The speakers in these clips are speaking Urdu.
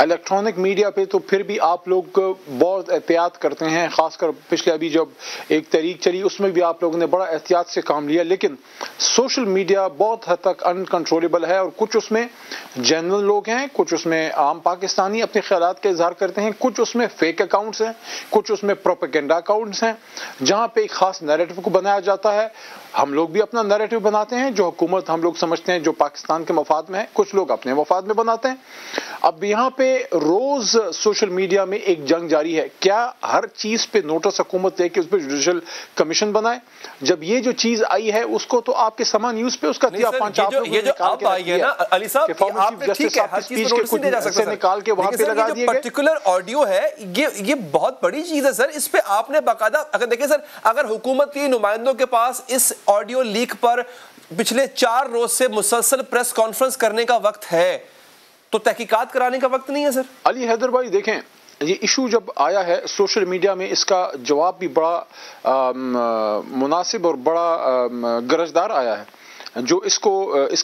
الیکٹرانک میڈیا پہ تو پھر بھی آپ لوگ بہت احتیاط کرتے ہیں، خاص کر پچھلے ابھی جب ایک تحریک چلی اس میں بھی آپ لوگوں نے بڑا احتیاط سے کام لیا، لیکن سوشل میڈیا بہت حد تک انکنٹرولیبل ہے، اور کچھ اس میں جنرل لوگ ہیں، کچھ اس میں عام پاکستانی اپنے خیالات کا اظہار کرتے ہیں، کچھ اس میں فیک اکاؤنٹس ہیں، کچھ اس میں پروپیگنڈا اکاؤنٹس ہیں جہاں پہ ایک خاص نیریٹو کو بنایا جاتا ہے۔ ہم لوگ بھی اپنا نیریٹو بناتے ہیں جو حکومت ہم لوگ سمجھتے ہیں جو پاکستان کے مفاد میں ہے، کچھ لوگ اپنے مفاد میں بناتے ہیں۔ اب یہاں پہ روز سوشل میڈیا میں ایک جنگ جاری ہے، کیا ہر چیز پہ نوٹس حکومت دے کے اس پہ جوڈیشل کمیشن بنائے؟ جب یہ جو چیز آئی ہے اس کو تو آپ کے سما نیوز پہ اس کا دیا پانچ آپ یہ جو آپ آئی ہے نا علی صاحب، آپ نے ٹھیک ہے ہر چیز پر نوٹس نہیں دے جا سکتا، نکال کے وہاں پہ لگا دیے گئے۔ پرٹیکولر آڈیو ہے یہ بہت بڑی چیز ہے سر، اس پہ آپ نے باقاعدہ اگر دیکھیں سر، اگر حکومت کی نمائندوں کے پاس اس آڈیو لیک پر پچھلے 4 روز سے مسلسل پریس کانفرنس کرنے کا وقت ہے تو تحقیقات کرانے کا وقت نہیں ہے سر؟ علی حیدر بھائی دیکھیں، یہ ایشو جب آیا ہے سوشل میڈیا میں اس کا جواب بھی بڑا مناسب اور بڑا گرجدار آیا ہے، جو اس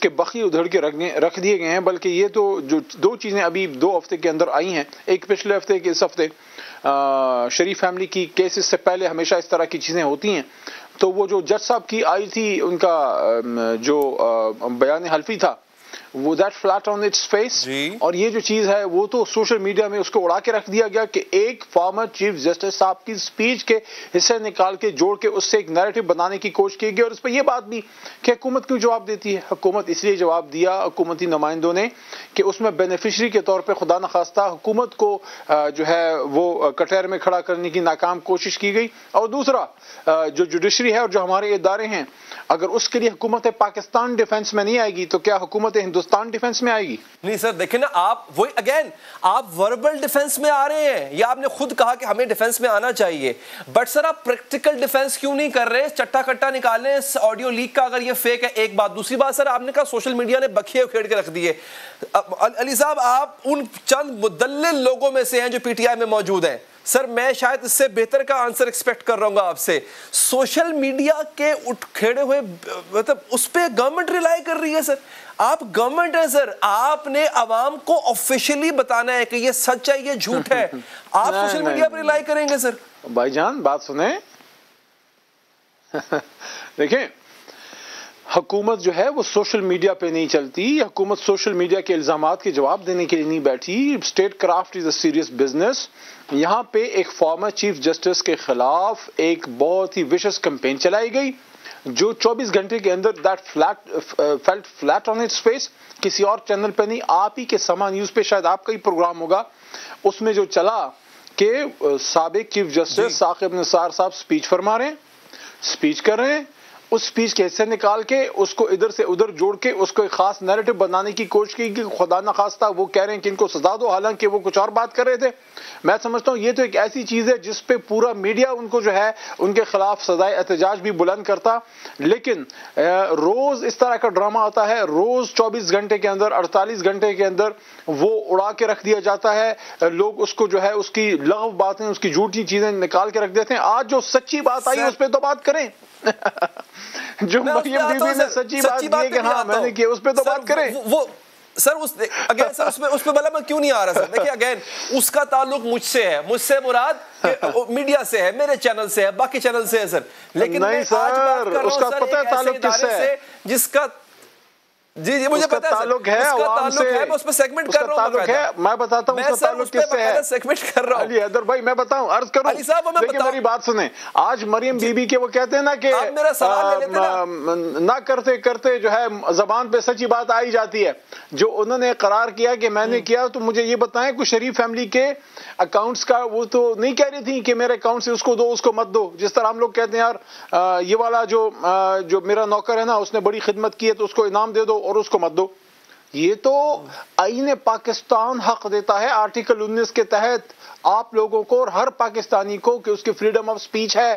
کے بخی ادھڑ کے رکھ دیے گئے ہیں، بلکہ یہ تو جو 2 چیزیں ابھی 2 ہفتے کے اندر آئی ہیں، ایک پچھلے ہفتے کے اس ہفتے شریف فیملی کی کیسز سے پہلے ہمیشہ اس طرح کی چیزیں ہوتی ہیں، تو وہ جو جج صاحب کی آئی تھی ان کا جو بیان حلفی تھا وہ that flat on its face, اور یہ جو چیز ہے وہ تو سوشل میڈیا میں اس کو اڑا کے رکھ دیا گیا کہ ایک فارمر چیف جسٹس صاحب کی سپیچ کے حصے نکال کے جوڑ کے اس سے ایک نیریٹو بنانے کی کوشش کی گئی، اور اس پہ یہ بات بھی کہ حکومت کیوں جواب دیتی ہے؟ حکومت اس لیے جواب دیا حکومتی نمائندوں نے کہ اس میں بینیفیشری کے طور پہ خدا نخواستہ حکومت کو جو ہے وہ کٹہر میں کھڑا کرنے کی ناکام کوشش کی گئی، اور دوسرا جو جوڈیشری ہے اور جو ہمارے ادارے ہیں اگر اس کے لیے حکومت پاکستان ڈیفنس میں نہیں آئے گی تو کیا حکومت ہندوستان ڈیفنس میں آئے گی؟ نہیں سر دیکھیں نا، آپ وہی اگین آپ وربل ڈیفنس میں آ رہے ہیں، یا آپ نے خود کہا کہ ہمیں ڈیفنس میں آنا چاہیے، بٹ سر آپ پریکٹیکل ڈیفنس کیوں نہیں کر رہے؟ چٹا کٹا نکال لیں اس آڈیو لیک کا اگر یہ فیک ہے، ایک بات۔ دوسری بات سر، آپ نے کہا سوشل میڈیا نے بکھیے اکھیڑ کے رکھ دیے۔ علی صاحب آپ ان چند مدلل لوگوں میں سے ہیں جو پی ٹی آئی میں موجود ہیں، سر میں شاید اس سے بہتر کا آنسر ایکسپیکٹ کر رہا ہوں گا آپ سے۔ سوشل میڈیا کے کھیڑے ہوئے مطلب اس پہ گورنمنٹ ریلائی کر رہی ہے سر، آپ گورنمنٹ ہے سر، آپ نے عوام کو آفیشلی بتانا ہے کہ یہ سچ ہے یہ جھوٹ ہے، آپ سوشل میڈیا پہ ریلائی کریں گے سر؟ بھائی جان بات سنیں، دیکھیں حکومت جو ہے وہ سوشل میڈیا پہ نہیں چلتی، حکومت سوشل میڈیا کے الزامات کے جواب دینے کے لیے نہیں بیٹھی۔ State craft is a serious business. یہاں پہ ایک فارمر چیف جسٹس کے خلاف ایک بہت ہی وشس کمپین چلائی گئی جو 24 گھنٹے کے اندر felt flat on its face, کسی اور چینل پہ نہیں، آپ ہی کے سما نیوز پہ شاید آپ کا ہی پروگرام ہوگا، اس میں جو چلا کہ سابق چیف جسٹس ثاقب نثار صاحب سپیچ فرما رہے ہیں، سپیچ کر رہے ہیں، اس سپیچ کے حصے نکال کے اس کو ادھر سے ادھر جوڑ کے اس کو ایک خاص نیریٹو بنانے کی کوشش کی کہ خدا نخواستہ وہ کہہ رہے ہیں کہ ان کو سزا دو، حالانکہ وہ کچھ اور بات کر رہے تھے۔ میں سمجھتا ہوں یہ تو ایک ایسی چیز ہے جس پہ پورا میڈیا ان کو جو ہے ان کے خلاف سزائے احتجاج بھی بلند کرتا، لیکن روز اس طرح کا ڈرامہ آتا ہے، روز 24 گھنٹے کے اندر 48 گھنٹے کے اندر وہ اڑا کے رکھ دیا جاتا ہے، لوگ اس کو جو ہے اس کی لغو باتیں اس کی جھوٹی چیزیں نکال کے رکھ دیتے ہیں۔ آج جو سچی بات آئی اس پہ تو بات کریں، جو مریم بی بی نے سچی بات کی کہ ہاں میں نے کیا اس پہ تو بات کریں۔ وہ سر اگین سر اس پہ بلا میں کیوں نہیں آ رہا سر؟ دیکھیں اگین اس کا تعلق مجھ سے ہے، مجھ سے مراد میڈیا سے ہے، میرے چینل سے ہے، باقی چینل سے ہے سر، لیکن نہیں سر اس کا پتہ ہے تعلق کس سے ہے، جس کا جی مجھے پتا ہے تعلق ہے عوام سے، میں اس پہ سیگمنٹ کر رہا ہوں، میں بتاتا ہوں اس کا تعلق کس سے ہے، سیگمنٹ کر رہا ہوں علی حیدر بھائی میں بتاؤں عرض کروں، لیکن میری بات سنیں، آج مریم بی بی کے وہ کہتے ہیں نا کہ نہ کرتے کرتے جو ہے زبان پہ سچی بات آئی جاتی ہے، جو انہوں نے قرار کیا کہ میں نے کیا، تو مجھے یہ بتائیں کوئی شریف فیملی کے اکاؤنٹس کا وہ تو نہیں کہہ رہی تھی کہ میرے اکاؤنٹ سے اس کو دو اس کو مت دو، جس طرح ہم لوگ کہتے ہیں یار یہ والا جو میرا نوکر ہے نا اس نے بڑی خدمت کی ہے تو اس کو انعام دے دو اور اس کو مت دو۔ یہ تو آئین پاکستان حق دیتا ہے آرٹیکل 19 کے تحت آپ لوگوں کو اور ہر پاکستانی کو کہ اس کی فریڈم آف سپیچ ہے،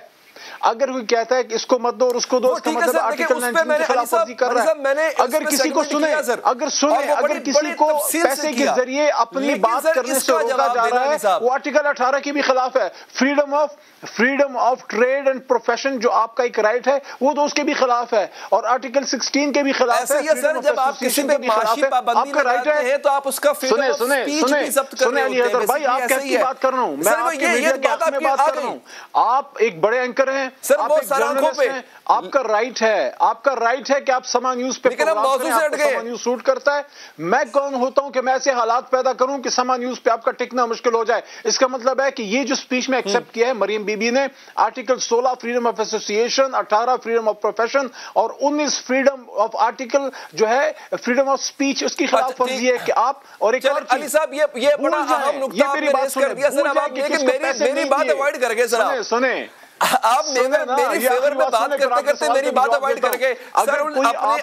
اگر کوئی کہتا ہے کہ اس کو مت دو اور اس کو دو، اس کا مطلب آرٹیکل 19 کی خلاف ورزی کر رہا ہے. اگر کسی کو سنیں، اگر کسی کو پیسے کے ذریعے اپنی بات کرنے سے روکا جا رہا ہے، وہ آرٹیکل 18 کی بھی خلاف ہے. Freedom of trade and profession جو آپ کا ایک رائٹ ہے، وہ تو اس کے بھی خلاف ہے، اور آرٹیکل 16 کے بھی خلاف ہے. جب آپ کسی پہ معاشی پابندی لگاتے ہیں تو آپ اس کا فریڈم آف سپیچ بھی ضبط کر رہے ہوتے ہیں. بھائی آپ کس کی بات کر رہا ہوں؟ میں آپ کے میڈیا کے حق میں بات کر رہا ہوں. آپ ایک بڑے اینکر ہیں، آپ ایک جرنلسٹ ہیں، آپ کا رائٹ ہے کہ آپ سما نیوز پہ پروگرام کریں. آپ کو سما نیوز سوٹ کرتا ہے. میں کون ہوتا ہوں کہ میں ایسے حالات پیدا کروں کہ سما نیوز پہ آپ کا ٹکنا مشکل ہو جائے؟ اس کا مطلب ہے کہ یہ جو سپیچ میں ایکسپٹ کیا ہے مریم بی بی نے، article 16 freedom of association, 18 freedom of profession اور 19 فریڈم آف آرٹیکل جو ہے فریڈم آف سپیچ، اس کی خلاف ورزی ہے کہ آپ. اور ایک اور علی صاحب یہ بڑا اہم نقطہ آپ نے ریز کر دیا. سر اب آپ میری بات اوائڈ کر گئے. سر سنیں آپ میری فیور میں بات کرتے کرتے میری بات اوائڈ کر گئے. سر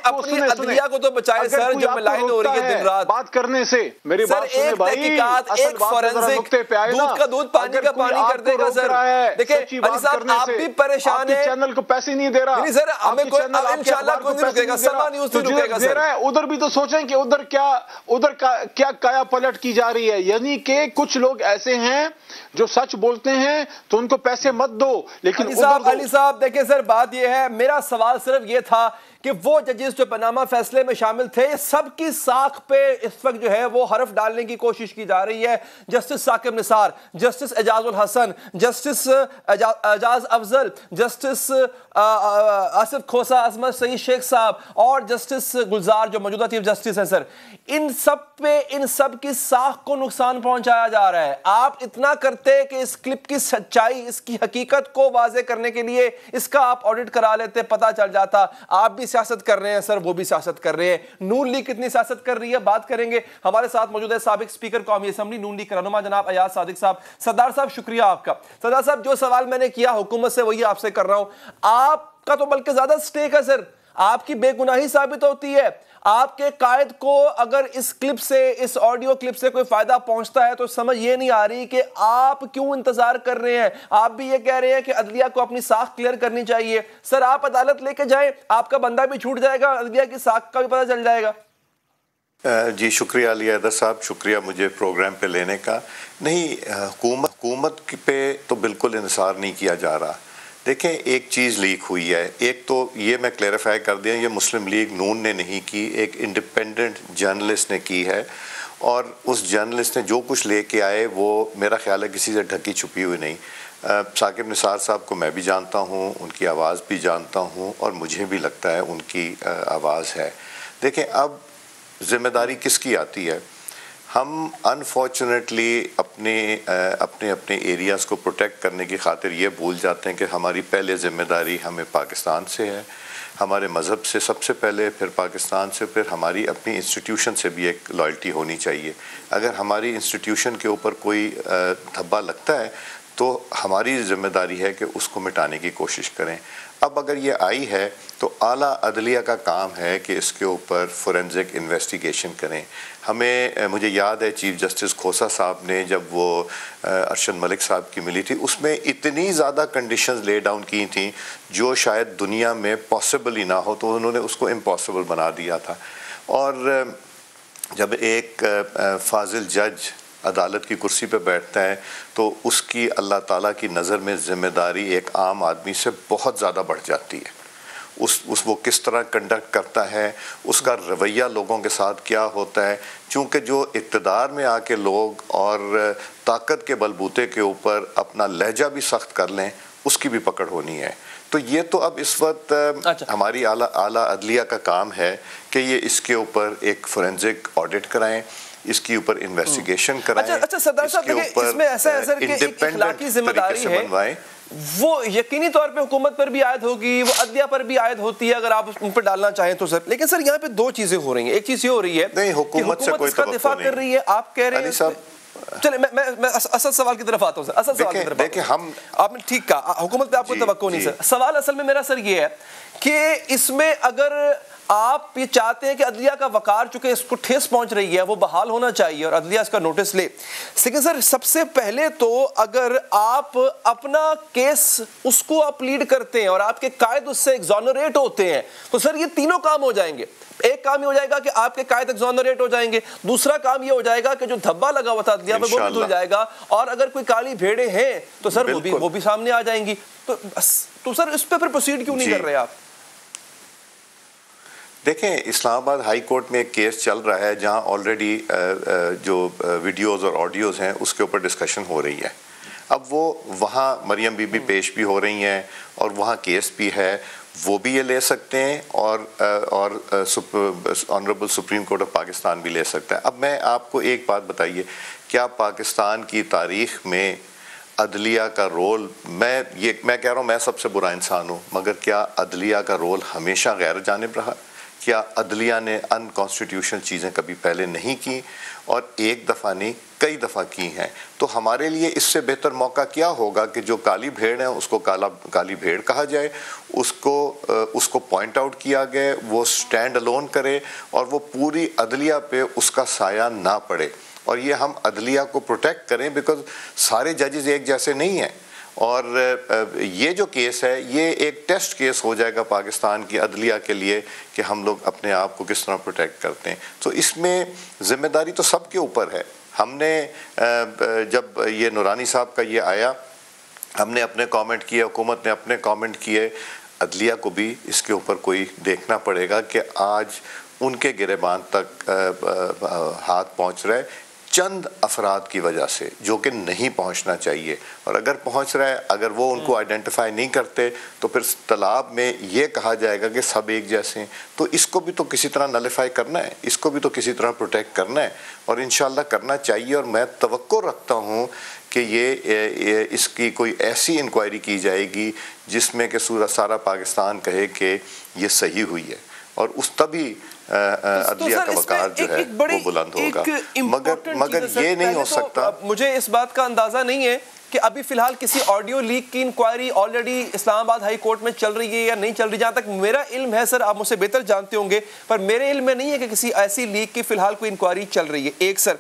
اپنی عدلیہ کو تو بچائے سر، جو ملائن ہو رہی ہے دن رات بات کرنے سے. میری بات سنیں بھائی، تحقیقات ایک فورنزک دودھ کا دودھ پانی کا پانی کر دے گا. سر دیکھیں علی صاحب آپ بھی پریشان ہیں، چینل کو پیسے نہیں دے رہا. سر ہمیں انشاءاللہ کوئی نہیں رکے گا، سما نیوز نہیں رکے گا. سر ادھر بھی تو سوچیں کہ ادھر کیا کایا پلٹ کی جا رہی ہے. یعنی کہ کچھ لوگ ایسے ہیں جو سچ بولتے ہیں تو ان کو پیسے مت دو، لیکن علی صاحب دیکھیں سر بات یہ ہے، میرا سوال صرف یہ تھا کہ وہ ججز جو پاناما فیصلے میں شامل تھے، سب کی ساکھ پہ اس وقت جو ہے وہ حرف ڈالنے کی کوشش کی جا رہی ہے. جسٹس ثاقب نثار، جسٹس اعجاز الحسن، جسٹس اعجاز افضل، جسٹس آصف کھوسا، عصمت سعید شیخ صاحب اور جسٹس گلزار جو موجودہ چیف جسٹس ہیں. سر ان سب کی ساکھ کو نقصان پہنچایا جا رہا ہے. آپ اتنا کرتے کہ اس کلپ کی سچائی، اس کی حقیقت کو واضح کرنے کے لیے اس کا آپ آڈٹ کرا لیتے، پتہ چل جاتا. آپ بھی سیاست کر رہے ہیں سر، وہ بھی سیاست کر رہے ہیں. نون لیگ کتنی سیاست کر رہی ہے بات کریں گے. ہمارے ساتھ موجود ہے سابق اسپیکر قومی اسمبلی نون لیگ رہنما جناب ایاز صادق صاحب. سردار صاحب شکریہ آپ کا. سردار صاحب جو سوال میں نے کیا حکومت سے وہی آپ سے کر رہا ہوں. آپ کا تو بلکہ زیادہ سٹیک ہے سر، آپ کی بے گناہی ثابت ہوتی ہے. آپ کے قائد کو اگر اس کلپ سے، اس آڈیو کلپ سے کوئی فائدہ پہنچتا ہے تو سمجھ یہ نہیں آ رہی کہ آپ کیوں انتظار کر رہے ہیں. آپ بھی یہ کہہ رہے ہیں کہ عدلیہ کو اپنی ساکھ کلیئر کرنی چاہیے. سر آپ عدالت لے کے جائیں، آپ کا بندہ بھی چھوٹ جائے گا، عدلیہ کی ساکھ کا بھی پتہ چل جائے گا. جی شکریہ علی حیدر صاحب، شکریہ مجھے پروگرام پہ لینے کا. نہیں، حکومت پہ تو بالکل انحصار نہیں کیا جا رہا. دیکھیں ایک چیز لیک ہوئی ہے، ایک تو یہ میں کلیریفائی کر دیا، یہ مسلم لیگ نون نے نہیں کی، ایک انڈیپینڈنٹ جرنلسٹ نے کی ہے. اور اس جرنلسٹ نے جو کچھ لے کے آئے وہ میرا خیال ہے کسی سے ڈھکی چھپی ہوئی نہیں. ثاقب نثار صاحب کو میں بھی جانتا ہوں، ان کی آواز بھی جانتا ہوں، اور مجھے بھی لگتا ہے ان کی آواز ہے. دیکھیں اب ذمہ داری کس کی آتی ہے؟ ہم انفارچونیٹلی اپنے ایریاز کو پروٹیکٹ کرنے کی خاطر یہ بھول جاتے ہیں کہ ہماری پہلے ذمہ داری ہمیں پاکستان سے ہے، ہمارے مذہب سے سب سے پہلے، پھر پاکستان سے، پھر ہماری اپنی انسٹیٹیوشن سے بھی ایک لائلٹی ہونی چاہیے. اگر ہماری انسٹیٹیوشن کے اوپر کوئی دھبا لگتا ہے تو ہماری ذمہ داری ہے کہ اس کو مٹانے کی کوشش کریں. اب اگر یہ آئی ہے تو اعلیٰ عدلیہ کا کام ہے کہ اس کے اوپر فورینزک انویسٹیگیشن کریں. مجھے یاد ہے چیف جسٹس کھوسا صاحب نے جب وہ ارشد ملک صاحب کی ملی تھی، اس میں اتنی زیادہ کنڈیشنز لے ڈاؤن کی تھیں جو شاید دنیا میں پاسبل ہی نہ ہو، تو انہوں نے اس کو امپاسبل بنا دیا تھا. اور جب ایک فاضل جج عدالت کی کرسی پہ بیٹھتا ہے تو اس کی اللہ تعالیٰ کی نظر میں ذمہ داری ایک عام آدمی سے بہت زیادہ بڑھ جاتی ہے. وہ کس طرح کنڈکٹ کرتا ہے، اس کا رویہ لوگوں کے ساتھ کیا ہوتا ہے. چونکہ جو اقتدار میں آ کے لوگ اور طاقت کے بلبوتے کے اوپر اپنا لہجہ بھی سخت کر لیں، اس کی بھی پکڑ ہونی ہے. تو یہ تو اب اس وقت ہماری اعلیٰ عدلیہ کا کام ہے کہ یہ اس کے اوپر ایک فورینزک آڈٹ کرائیں، اس کے اوپر انویسٹیگیشن کرائیں. اچھا سردار صاحب دیکھیں اس میں ایسا ہے سر کہ ایک اخلاقی ذمہ داری ہے، وہ یقینی طور پہ حکومت پر بھی عائد ہوگی، وہ عدلیہ پر بھی عائد ہوتی ہے اگر آپ ان پر ڈالنا چاہیں تو سر. لیکن سر یہاں پہ دو چیزیں ہو رہی ہیں. ایک چیز یہ ہو رہی ہے نہیں، حکومت سے کوئی اس کا دفاع کر رہی ہے، آپ کہہ رہے ہیں چلے میں اصل سوال کی طرف آتا ہوں سر. اصل سوال کی طرف دیکھیں ہم آپ نے ٹھیک کہا, حکومت پہ آپ کو توقع نہیں سر. سوال اصل میں میرا سر یہ ہے کہ اس میں اگر آپ یہ چاہتے ہیں کہ عدلیہ کا وقار چونکہ اس کو ٹھیس پہنچ رہی ہے وہ بحال ہونا چاہیے اور عدلیہ اس کا نوٹس لے, لیکن سر سب سے پہلے تو اگر آپ اپنا کیس اس کو آپ لیڈ کرتے ہیں اور آپ کے قائد اس سے ایگزونریٹ ہوتے ہیں تو سر یہ تینوں کام ہو جائیں گے. ایک کام یہ ہو جائے گا کہ آپ کے قائد ایگزونریٹ ہو جائیں گے, دوسرا کام یہ ہو جائے گا کہ جو دھبا لگا ہوا تھا عدلیہ پہ وہ بھی دھل جائے گا, اور اگر کوئی کالی بھیڑیں ہیں تو سر وہ بھی سامنے آ جائیں گی. تو سر اس پہ پھر پروسیڈ کیوں نہیں کر رہے آپ؟ دیکھیں اسلام آباد ہائی کورٹ میں ایک کیس چل رہا ہے جہاں آلریڈی جو ویڈیوز اور آڈیوز ہیں اس کے اوپر ڈسکشن ہو رہی ہے. اب وہ وہاں مریم بی بی پیش بھی ہو رہی ہیں اور وہاں کیس بھی ہے, وہ بھی یہ لے سکتے ہیں اور honourable supreme court of Pakistan بھی لے سکتا ہے. اب میں آپ کو ایک بات بتائیے, کیا پاکستان کی تاریخ میں عدلیہ کا رول, میں کہہ رہا ہوں میں سب سے برا انسان ہوں, مگر کیا عدلیہ کا رول ہمیشہ غیر جانب رہا؟ کیا عدلیہ نے ان کانسٹیٹیوشنل چیزیں کبھی پہلے نہیں کی, اور ایک دفعہ نہیں کئی دفعہ کی ہیں؟ تو ہمارے لیے اس سے بہتر موقع کیا ہوگا کہ جو کالی بھیڑ ہے اس کو کالی بھیڑ کہا جائے, اس کو پوائنٹ آؤٹ کیا گئے, وہ سٹینڈ الون کرے اور وہ پوری عدلیہ پہ اس کا سایہ نہ پڑے, اور یہ ہم عدلیہ کو پروٹیکٹ کریں, بیکاز سارے ججز ایک جیسے نہیں ہیں. اور یہ جو کیس ہے یہ ایک ٹیسٹ کیس ہو جائے گا پاکستان کی عدلیہ کے لیے کہ ہم لوگ اپنے آپ کو کس طرح پروٹیکٹ کرتے ہیں. تو اس میں ذمہ داری تو سب کے اوپر ہے. ہم نے جب یہ نورانی صاحب کا یہ آیا, ہم نے اپنے کامنٹ کیے, حکومت نے اپنے کامنٹ کیے, عدلیہ کو بھی اس کے اوپر کوئی دیکھنا پڑے گا کہ آج ان کے گریبان تک ہاتھ پہنچ رہا ہے چند افراد کی وجہ سے, جو کہ نہیں پہنچنا چاہیے, اور اگر پہنچ رہا ہے, اگر وہ ان کو آئیڈینٹیفائی نہیں کرتے تو پھر طلاب میں یہ کہا جائے گا کہ سب ایک جیسے ہیں. تو اس کو بھی تو کسی طرح نلیفائی کرنا ہے, اس کو بھی تو کسی طرح پروٹیکٹ کرنا ہے, اور انشاءاللہ کرنا چاہیے. اور میں توقع رکھتا ہوں کہ یہ اس کی کوئی ایسی انکوائری کی جائے گی جس میں کہ سارا پاکستان کہے کہ یہ صحیح ہوئی ہے, اور اس تبھی عدلیہ کا وقار جو ہے وہ بلند ہوگا. مگر یہ نہیں ہو سکتا. مجھے اس بات کا اندازہ نہیں ہے کہ ابھی فی الحال کسی آڈیو لیک کی انکوائری آلریڈی اسلام آباد ہائی کورٹ میں چل رہی ہے یا نہیں چل رہی. جہاں تک میرا علم ہے سر, آپ مجھ سے بہتر جانتے ہوں گے, پر میرے علم میں نہیں ہے کہ کسی ایسی لیک کی فی الحال کوئی انکوائری چل رہی ہے. ایک سر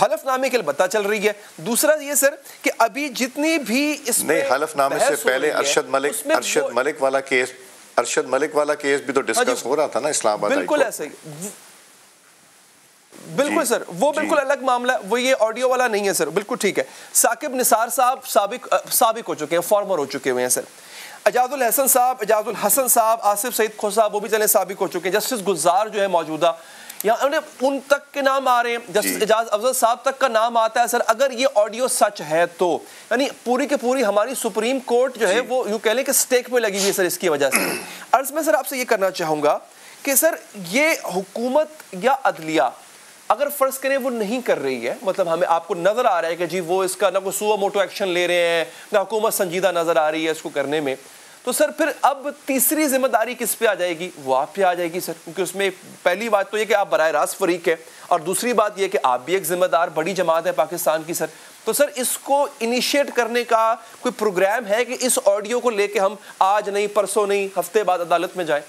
حلف نامے کے البتہ چل رہی ہے. دوسرا یہ سر کہ ابھی جتنی بھی اس میں نہیں, حلف نامے سے پہلے ارشد ملک والا کیس بھی تو ڈسکس ہو رہا تھا نا اسلام آباد. بالکل ایسے ہی, بالکل سر, وہ بالکل الگ معاملہ, وہ یہ آڈیو والا نہیں ہے سر. بالکل ٹھیک ہے. ثاقب نثار صاحب سابق ہو چکے ہیں, فارمر ہو چکے ہوئے ہیں سر. اعجاز الحسن صاحب, آصف سعید کھو صاحب, وہ بھی چلے سابق ہو چکے ہیں. جسٹس گلزار جو ہے موجودہ, یہاں ان تک کے نام آ رہے ہیں. جسٹس اعجاز افضل صاحب تک کا نام آتا ہے سر. اگر یہ آڈیو سچ ہے تو یعنی پوری کے پوری ہماری سپریم کورٹ جو ہے وہ یوں کہہ لیں کہ سٹیک پہ لگی ہوئی ہے سر اس کی وجہ سے. عرض میں سر آپ سے یہ کرنا چاہوں گا کہ سر یہ حکومت یا عدلیہ اگر فرض کریں وہ نہیں کر رہی ہے, مطلب ہمیں آپ کو نظر آ رہا ہے کہ جی وہ اس کا نہ کوئی سو موٹو ایکشن لے رہے ہیں, نہ حکومت سنجیدہ نظر آ رہی ہے اس کو کرنے میں, تو سر پھر اب تیسری ذمہ داری کس پہ آ جائے گی؟ وہ آپ پہ آ جائے گی سر, کیونکہ اس میں پہلی بات تو یہ کہ آپ براہ راست فریق ہے, اور دوسری بات یہ کہ آپ بھی ایک ذمہ دار بڑی جماعت ہے پاکستان کی سر. تو سر اس کو انیشیٹ کرنے کا کوئی پروگرام ہے کہ اس آڈیو کو لے کے ہم آج نہیں, پرسوں نہیں, ہفتے بعد عدالت میں جائیں؟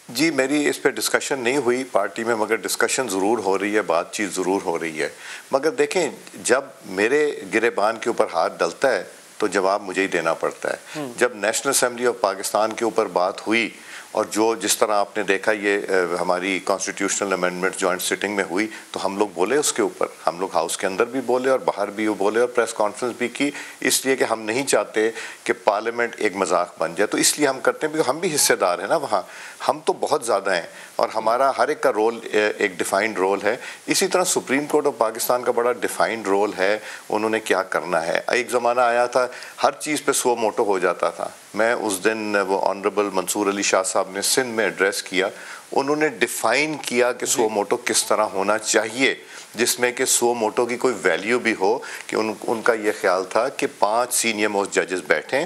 جی میری اس پہ ڈسکشن نہیں ہوئی پارٹی میں, مگر ڈسکشن ضرور ہو رہی ہے, بات چیت ضرور ہو رہی ہے. مگر دیکھیں جب میرے گریبان کے اوپر ہاتھ ڈلتا ہے تو جواب مجھے ہی دینا پڑتا ہے. جب نیشنل اسمبلی آف پاکستان کے اوپر بات ہوئی, اور جس طرح آپ نے دیکھا یہ ہماری کانسٹیٹیوشنل امینڈمنٹ جوائنٹ سٹنگ میں ہوئی, تو ہم لوگ بولے اس کے اوپر, ہم لوگ ہاؤس کے اندر بھی بولے اور باہر بھی بولے اور پریس کانفرنس بھی کی, اس لیے کہ ہم نہیں چاہتے کہ پارلیمنٹ ایک مذاق بن جائے. تو اس لیے ہم کرتے ہیں کیونکہ ہم بھی حصے دار ہیں نا وہاں, ہم تو بہت زیادہ ہیں, اور ہمارا ہر ایک کا رول ایک ڈیفائنڈ رول ہے. اسی طرح سپریم کورٹ آف پاکستان کا بڑا ڈیفائنڈ رول ہے, انہوں نے کیا کرنا ہے. ایک زمانہ آیا تھا ہر چیز پہ سو موٹو ہو جاتا تھا. میں اس دن وہ آنریبل منصور علی شاہ صاحب نے سندھ میں ایڈریس کیا, انہوں نے ڈیفائن کیا کہ سو موٹو کس طرح ہونا چاہیے, جس میں کہ سو موٹو کی کوئی ویلیو بھی ہو, کہ ان کا یہ خیال تھا کہ 5 سینئر موسٹ ججز بیٹھیں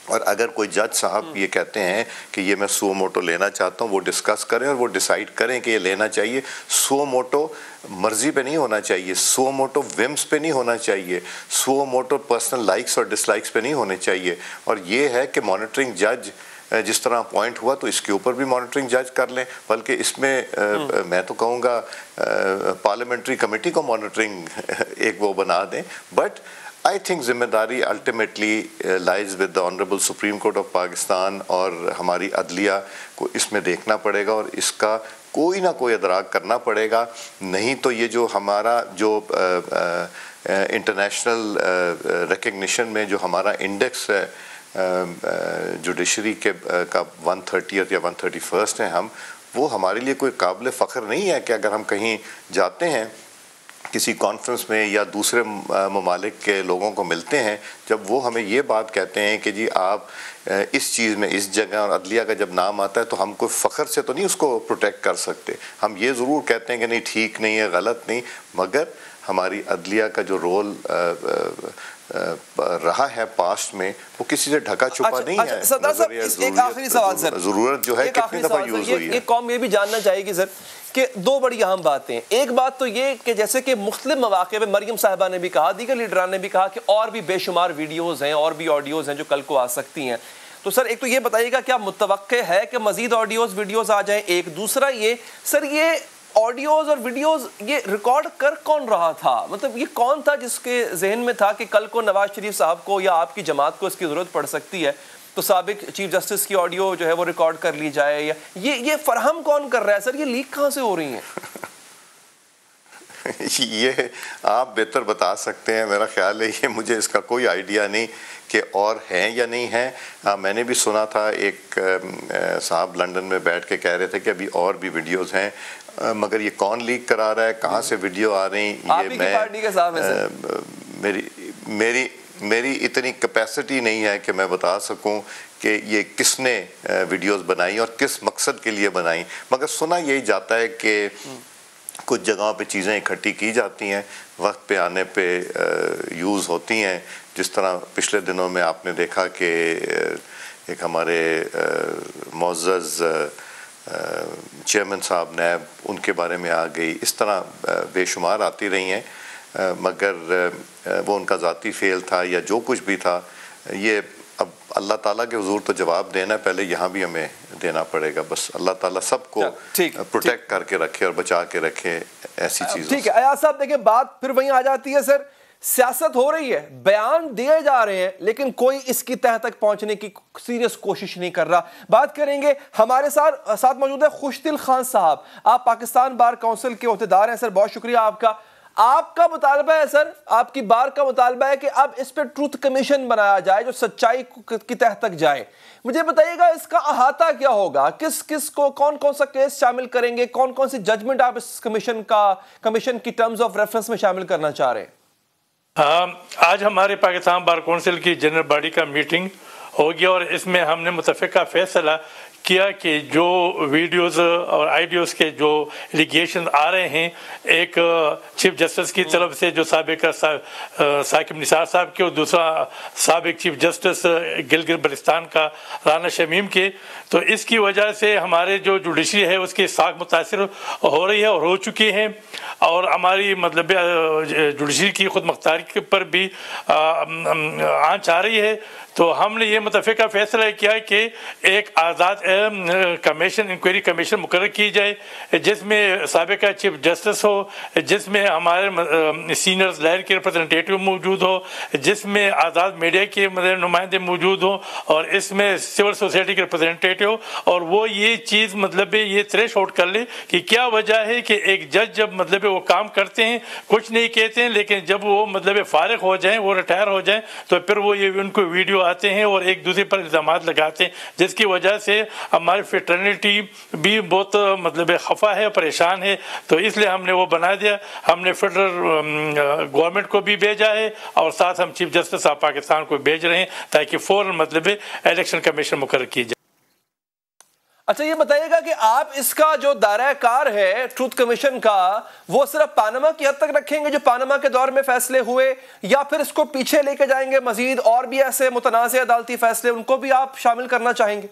اور اگر کوئی جج صاحب یہ کہتے ہیں کہ یہ میں سو موٹو لینا چاہتا ہوں، وہ ڈسکس کریں اور وہ ڈیسائیڈ کریں کہ یہ لینا چاہیے. سو موٹو مرضی پہ نہیں ہونا چاہیے، سو موٹو ومس پہ نہیں ہونا چاہیے، سو موٹو پرسنل لائکس اور ڈس لائکس پہ نہیں ہونے چاہیے. اور یہ ہے کہ مانیٹرنگ جج جس طرح اپوائنٹ ہوا تو اس کے اوپر بھی مانیٹرنگ جج کر لیں، بلکہ اس میں میں تو کہوں گا پارلیمنٹری کمیٹی کو مانیٹرنگ ایک وہ بنا دیں. بٹ I think ذمہ داری ultimately lies with the Honorable Supreme Court of Pakistan، اور ہماری عدلیہ کو اس میں دیکھنا پڑے گا اور اس کا کوئی نہ کوئی ادراک کرنا پڑے گا. نہیں تو یہ جو ہمارا جو انٹرنیشنل ریکگنیشن میں جو ہمارا انڈیکس ہے جوڈیشری کے کا 130 یا 131 ہیں ہم، وہ ہمارے لیے کوئی قابل فخر نہیں ہے کہ اگر ہم کہیں جاتے ہیں کسی کانفرنس میں یا دوسرے ممالک کے لوگوں کو ملتے ہیں، جب وہ ہمیں یہ بات کہتے ہیں کہ جی آپ اس چیز میں اس جگہ، اور عدلیہ کا جب نام آتا ہے تو ہم کوئی فخر سے تو نہیں اس کو پروٹیکٹ کر سکتے. ہم یہ ضرور کہتے ہیں کہ نہیں ٹھیک نہیں ہے، غلط نہیں، مگر ہماری عدلیہ کا جو رول رہا ہے پاسٹ میں وہ کسی سے ڈھکا چھپا نہیں ہے. سردار صاحب ایک آخری سوال سر، ضرورت جو ہے کتنی دفعہ یوز ہوئی ہے. ایک قوم یہ بھی جاننا چاہے گی سر کہ دو بڑی اہم باتیں. ایک بات تو یہ کہ جیسے کہ مختلف مواقع پہ مریم صاحبہ نے بھی کہا، دیگر لیڈران نے بھی کہا کہ اور بھی بے شمار ویڈیوز ہیں اور بھی آڈیوز ہیں جو کل کو آ سکتی ہیں. تو سر ایک تو یہ بتائیے گا کیا متوقع ہے کہ مزید آڈیوز ویڈیوز آ جائیں؟ ایک دوسرا یہ سر، یہ آڈیوز اور ویڈیوز یہ ریکارڈ کر کون رہا تھا؟ مطلب یہ کون تھا جس کے ذہن میں تھا کہ کل کو نواز شریف صاحب کو یا آپ کی جماعت کو اس کی ضرورت پڑ سکتی ہے تو سابق چیف جسٹس کی آڈیو جو ہے وہ ریکارڈ کر لی جائے؟ یا یہ فراہم کون کر رہا ہے سر؟ یہ لیک کہاں سے ہو رہی ہیں؟ یہ آپ بہتر بتا سکتے ہیں، میرا خیال ہے یہ مجھے اس کا کوئی آئیڈیا نہیں کہ اور ہیں یا نہیں ہیں. میں نے بھی سنا تھا ایک صاحب لنڈن میں بیٹھ کے کہہ رہے تھے کہ ابھی اور بھی ویڈیوز ہیں، مگر یہ کون لیک کرا رہا ہے، کہاں سے ویڈیو آ رہی، یہ میں میری اتنی کیپیسٹی نہیں ہے کہ میں بتا سکوں کہ یہ کس نے ویڈیوز بنائی اور کس مقصد کے لیے بنائی. مگر سنا یہی جاتا ہے کہ کچھ جگہوں پہ چیزیں اکٹھی کی جاتی ہیں، وقت پہ آنے پہ یوز ہوتی ہیں. جس طرح پچھلے دنوں میں آپ نے دیکھا کہ ایک ہمارے معزز چیئرمین صاحب نیب، ان کے بارے میں آ گئی. اس طرح بے شمار آتی رہی ہیں، مگر وہ ان کا ذاتی فعل تھا یا جو کچھ بھی تھا، یہ اب اللہ تعالیٰ کے حضور تو جواب دینا ہے، پہلے یہاں بھی ہمیں دینا پڑے گا. بس اللہ تعالیٰ سب کو پروٹیکٹ کر کے رکھے اور بچا کے رکھے ایسی چیزوں. ٹھیک ہے ایاز صاحب، دیکھیں بات پھر وہیں آ جاتی ہے سر، سیاست ہو رہی ہے، بیان دیے جا رہے ہیں، لیکن کوئی اس کی تہہ تک پہنچنے کی سیریس کوشش نہیں کر رہا. بات کریں گے، ہمارے ساتھ موجود ہے خوشدل خان صاحب، آپ پاکستان بار کونسل کے عہدیدار ہیں. سر بہت شکریہ آپ کا مطالبہ ہے سر، آپ کی بار کا مطالبہ ہے کہ اب اس پہ ٹروتھ کمیشن بنایا جائے جو سچائی کی تہہ تک جائے. مجھے بتائیے گا اس کا احاطہ کیا ہوگا، کس کو کون سا کیس شامل کریں گے، کون سی ججمنٹ آپ اس کمیشن کی ٹرمز آف ریفرنس میں شامل کرنا چاہ رہے ہیں؟ آج ہمارے پاکستان بار کونسل کی جنرل باڈی کا میٹنگ ہوگی اور اس میں ہم نے متفقہ فیصلہ کیا کہ جو ویڈیوز اور آئیڈیوز کے جو ایلیگیشن آ رہے ہیں، ایک چیف جسٹس کی طرف سے جو سابق ثاقب نثار صاحب کے اور دوسرا سابق چیف جسٹس گلگت بلتستان کا رانا شمیم کے، تو اس کی وجہ سے ہمارے جو جوڈیشری ہے اس کی ساکھ متاثر ہو رہی ہے اور ہو چکی ہے، اور ہماری مطلب جوڈیشری کی خود مختاری پر بھی آنچ آ رہی ہے. تو ہم نے یہ متفقہ فیصلہ کیا کہ ایک آزاد انکوائری کمیشن مقرر کی جائے جس میں سابقہ چیف جسٹس ہو، جس میں ہمارے سینئرز لائر کے ریپرزنٹیٹیو موجود ہو، جس میں آزاد میڈیا کے نمائندے موجود ہوں، اور اس میں سول سوسائٹی کے ریپرزنٹیٹیو، اور وہ یہ چیز مطلب یہ تھریش آؤٹ کر لے کہ کیا وجہ ہے کہ ایک جج جب مطلب وہ کام کرتے ہیں کچھ نہیں کہتے ہیں، لیکن جب وہ مطلب فارغ ہو جائیں، وہ ریٹائر ہو جائیں، تو پھر وہ یہ ان کو ویڈیو آتے ہیں اور ایک دوسرے پر الزامات لگاتے ہیں، جس کی وجہ سے ہماری فیٹرنیٹی بھی بہت مطلب خفا ہے، پریشان ہے. تو اس لیے ہم نے وہ بنا دیا. ہم نے فیڈرل گورنمنٹ کو بھی بھیجا ہے اور ساتھ ہم چیف جسٹس آف پاکستان کو بھیج رہے ہیں تاکہ فوراً مطلب الیکشن کمیشن مقرر کی جائے. اچھا یہ بتائیے گا کہ آپ اس کا جو دائرہ کار ہے ٹروتھ کمیشن کا وہ صرف پاناما کی حد تک رکھیں گے جو پاناما کے دور میں فیصلے ہوئے، یا پھر اس کو پیچھے لے کے جائیں گے مزید اور بھی ایسے متنازع عدالتی فیصلے ان کو بھی آپ شامل کرنا چاہیں گے؟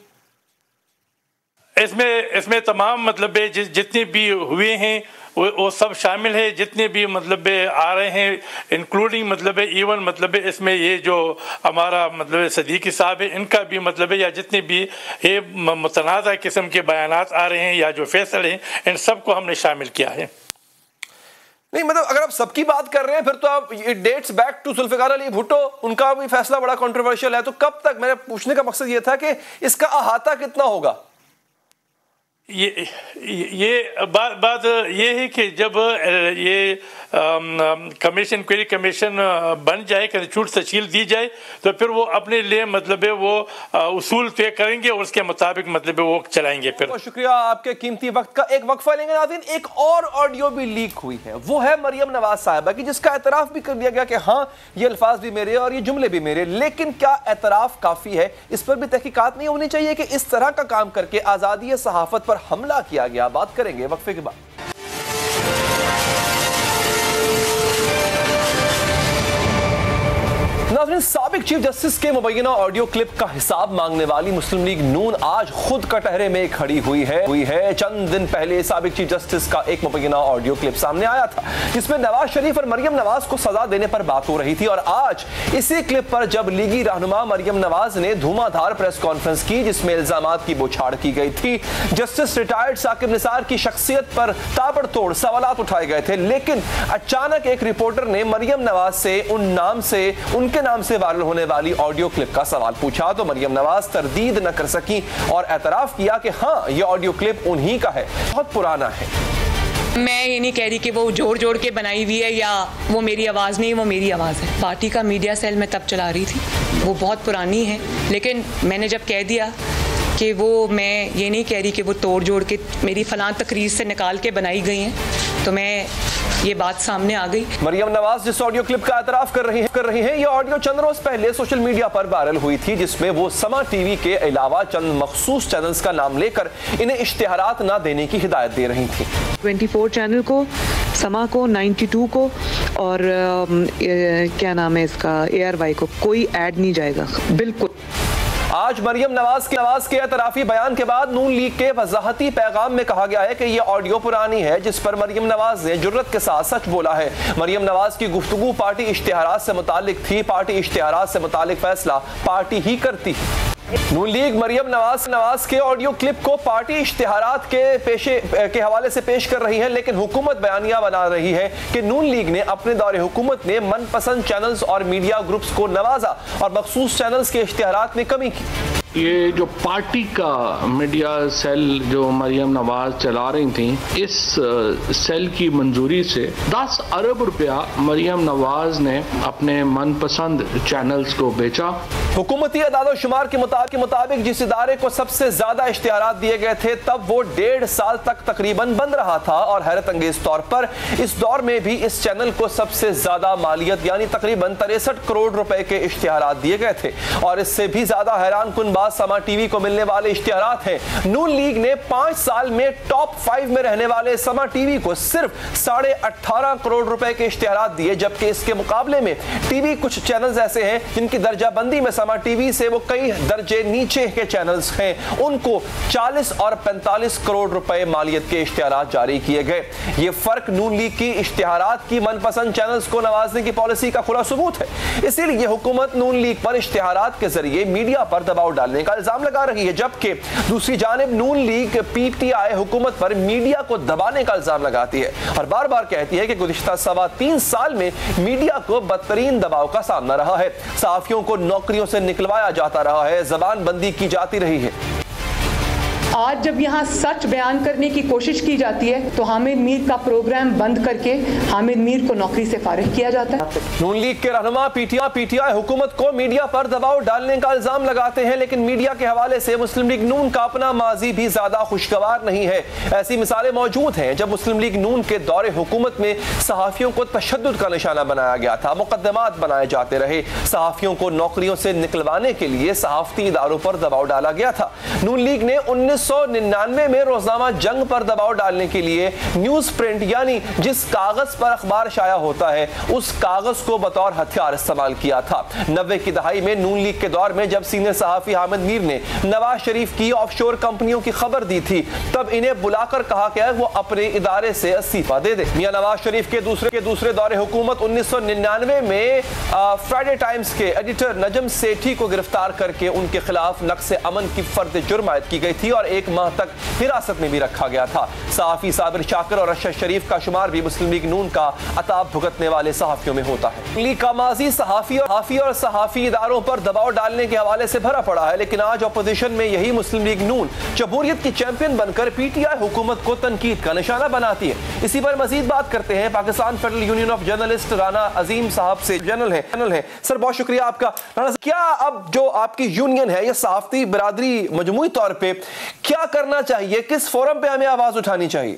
اس میں تمام مطلب جتنے بھی ہوئے ہیں وہ سب شامل ہے، جتنے بھی مطلب آ رہے ہیں انکلوڈنگ مطلب ایون مطلب اس میں یہ جو ہمارا مطلب صدیقی صاحب ہے ان کا بھی مطلب یا جتنے بھی یہ متنازع قسم کے بیانات آ رہے ہیں یا جو فیصلے ہیں ان سب کو ہم نے شامل کیا ہے۔ نہیں مطلب اگر آپ سب کی بات کر رہے ہیں پھر تو آپ dates back to Zulfiqar Ali Bhutto, ان کا بھی فیصلہ بڑا کنٹروورشل ہے، تو کب تک؟ میرے پوچھنے کا مقصد یہ تھا کہ اس کا احاطہ کتنا ہوگا؟ یہ بات یہ ہے کہ جب یہ کمیشن کوئی کمیشن بن جائے کہ چھوٹ تشکیل دی جائے تو پھر وہ اپنے لیے مطلب وہ اصول طے کریں گے اور اس کے مطابق مطلب وہ چلائیں گے۔ پھر بہت شکریہ آپ کے قیمتی وقت کا۔ ایک وقفہ لیں گے ناظرین، ایک اور آڈیو بھی لیک ہوئی ہے، وہ ہے مریم نواز صاحبہ کی، جس کا اعتراف بھی کر دیا گیا کہ ہاں یہ الفاظ بھی میرے اور یہ جملے بھی میرے، لیکن کیا اعتراف کافی ہے؟ اس پر بھی تحقیقات نہیں ہونی چاہیے کہ اس طرح کا کام کر کے آزادی صحافت پر حملہ کیا گیا؟ بات کریں گے وقفے کے بعد۔ ناظرین، سابق چیف جسٹس کے مبینہ آڈیو کلپ کا حساب مانگنے والی مسلم لیگ نون آج خود کٹہرے میں کھڑی ہوئی ہے۔ چند دن پہلے سابق چیف جسٹس کا ایک مبینہ آڈیو کلپ سامنے آیا تھا جس میں نواز شریف اور مریم نواز کو سزا دینے پر بات ہو رہی تھی، اور آج اسی کلپ پر جب لیگی رہنما مریم نواز نے دھواں دھار پریس کانفرنس کی جس میں الزامات کی بوچھاڑ کی گئی تھی، جسٹس ریٹائرڈ ثاقب نثار کی شخصیت پر تابڑ توڑ سوالات اٹھائے گئے تھے، لیکن اچانک ایک رپورٹر نے مریم نواز سے ان کے نام سے وائرل ہونے والی آڈیو کلپ کا سوال پوچھا تو مریم نواز تردید نہ کر سکی اور اعتراف کیا کہ ہاں یہ آڈیو کلپ انہی کا ہے، بہت پرانا ہے۔ میں یہ نہیں کہہ رہی کہ وہ جوڑ کے بنائی ہوئی ہے یا وہ میری آواز نہیں، وہ میری آواز ہے۔ پارٹی کا میڈیا سیل میں تب چلا رہی تھی، وہ بہت پرانی ہے، لیکن میں نے جب کہہ دیا کہ وہ میں یہ نہیں کہہ رہی کہ وہ توڑ کے میری فلاں تقریر سے نکال کے بنائی گئی ہیں، تو میں یہ بات سامنے آ گئی۔ مریم نواز جس آڈیو کلپ کا اعتراف کر رہی ہیں، یہ آڈیو چند روز پہلے سوشل میڈیا پر وائرل ہوئی تھی جس میں وہ سما ٹی وی کے علاوہ چند مخصوص چینلز کا نام لے کر انہیں اشتہارات نہ دینے کی ہدایت دے رہی تھی۔ 24 چینل کو، سما کو، 92 کو اور کیا نام ہے اس کا ARY کو کوئی ایڈ نہیں جائے گا، بالکل۔ آج مریم نواز کے اعترافی بیان کے بعد نون لیگ کے وضاحتی پیغام میں کہا گیا ہے کہ یہ آڈیو پرانی ہے جس پر مریم نواز نے جرت کے ساتھ سچ بولا ہے۔ مریم نواز کی گفتگو پارٹی اشتہارات سے متعلق تھی، پارٹی اشتہارات سے متعلق فیصلہ پارٹی ہی کرتی ہے۔ نون لیگ مریم نواز کے آڈیو کلپ کو پارٹی اشتہارات کے حوالے سے پیش کر رہی ہے، لیکن حکومت بیانیہ بنا رہی ہے کہ نون لیگ نے اپنے دور حکومت میں من پسند چینلز اور میڈیا گروپس کو نوازا اور مخصوص چینلز کے اشتہارات میں کمی کی۔ یہ جو پارٹی کا میڈیا سیل جو مریم نواز چلا رہی تھیں، اس سیل کی منظوری سے 10 ارب روپیہ مریم نواز نے اپنے من پسند چینلز کو بیچا۔ حکومتی اعداد و شمار کے مطابق جس ادارے کو سب سے زیادہ اشتہارات دیے گئے تھے تب وہ 1.5 سال تک تقریباً بند رہا تھا، اور حیرت انگیز طور پر اس دور میں بھی اس چینل کو سب سے زیادہ مالیت یعنی تقریباً 63 کروڑ روپے کے اشتہارات دیے گئے تھے، اور اس سے بھی زیادہ حیران کن بات سما ٹی وی کو ملنے والے اشتہارات ہیں۔ نون لیگ نے 5 سال میں ٹاپ 5 میں رہنے والے سما ٹی وی کو صرف 18.5 کروڑ روپے کے اشتہارات دیے، جبکہ اس کے مقابلے میں ٹی وی کچھ چینلز ایسے ہیں جن کی درجہ بندی میں سما ٹی وی سے وہ کئی درجے نیچے کے چینلز ہیں، ان کو 40 اور 45 کروڑ روپے مالیت کے اشتہارات جاری کیے گئے۔ یہ فرق نون لیگ کی اشتہارات کی من پسند چینلز کو نوازنے کی پالیسی کا کھلا ثبوت ہے۔ اسی لیے حکومت نون لیگ پر اشتہارات کے ذریعے میڈیا پر دباؤ ڈالنے کا الزام لگا رہی ہے، جبکہ دوسری جانب نون لیگ PTI حکومت پر میڈیا کو دبانے کا الزام لگاتی ہے اور بار بار کہتی ہے کہ گزشتہ 3.25 سال میں میڈیا کو بدترین دباؤ کا سامنا رہا ہے، صحافیوں کو نوکریوں سے نکلوایا جاتا رہا ہے، زبان بندی کی جاتی رہی ہے۔ آج جب یہاں سچ بیان کرنے کی کوشش کی جاتی ہے تو حامد میر کا پروگرام بند کر کے حامد میر کو نوکری سے فارغ کیا جاتا ہے۔ نون لیگ کے رہنما PTI حکومت کو میڈیا پر دباؤ ڈالنے کا الزام لگاتے ہیں، لیکن میڈیا کے حوالے سے مسلم لیگ نون کا اپنا ماضی بھی زیادہ خوشگوار نہیں ہے۔ ایسی مثالیں موجود ہیں جب مسلم لیگ نون کے دور حکومت میں صحافیوں کو تشدد کا نشانہ بنایا گیا تھا، مقدمات بنائے جاتے رہے، صحافیوں کو نوکریوں سے نکلوانے کے لیے صحافتی اداروں پر دباؤ ڈالا گیا تھا۔ نون لیگ نے 1999 میں روزنامہ جنگ پر دباؤ ڈالنے کے لیے نیوز پرنٹ یعنی جس کاغذ پر اخبار شائع ہوتا ہے اس کاغذ کو بطور ہتھیار استعمال کیا تھا۔ 90 کی دہائی میں نون لیگ کے دور میں جب سینئر صحافی حامد میر نے نواز شریف کی آف شور کمپنیوں کی خبر دی تھی تب انہیں بلا کر کہا گیا وہ اپنے ادارے سے استعفیٰ دے دے۔ میاں نواز شریف کے دوسرے دور حکومت 1999 میں فرائیڈے ٹائمز کے ایڈیٹر نجم سیٹھی کو گرفتار کر کے ان کے خلاف نقص امن کی فرد جرم عائد کی گئی تھی اور 1 ماہ تک حراست میں بھی رکھا گیا تھا۔ صحافی صابر شاکر اور ارشد شریف کا شمار بھی مسلم لیگ نون کا عتاب بھگتنے والے صحافیوں میں ہوتا ہے۔ لیگ کا ماضی صحافی اور صحافی اداروں پر دباؤ ڈالنے کے حوالے سے بھرا پڑا ہے، لیکن آج اپوزیشن میں یہی مسلم لیگ نون جمہوریت کی چیمپئن بن کر پی ٹی آئی حکومت کو تنقید کا نشانہ بناتی ہے۔ اسی پر مزید بات کرتے ہیں Pakistan Federal Union of Journalist Rana Azeem صاحب سے۔ جنرل ہیں سر، بہت شکریہ آپ کا۔ رانا صاحب، کیا اب جو آپ کی یونین ہے یہ صحافتی برادری مجموعی طور پہ کیا کرنا چاہیے، کس فورم پہ ہمیں آواز اٹھانی چاہیے؟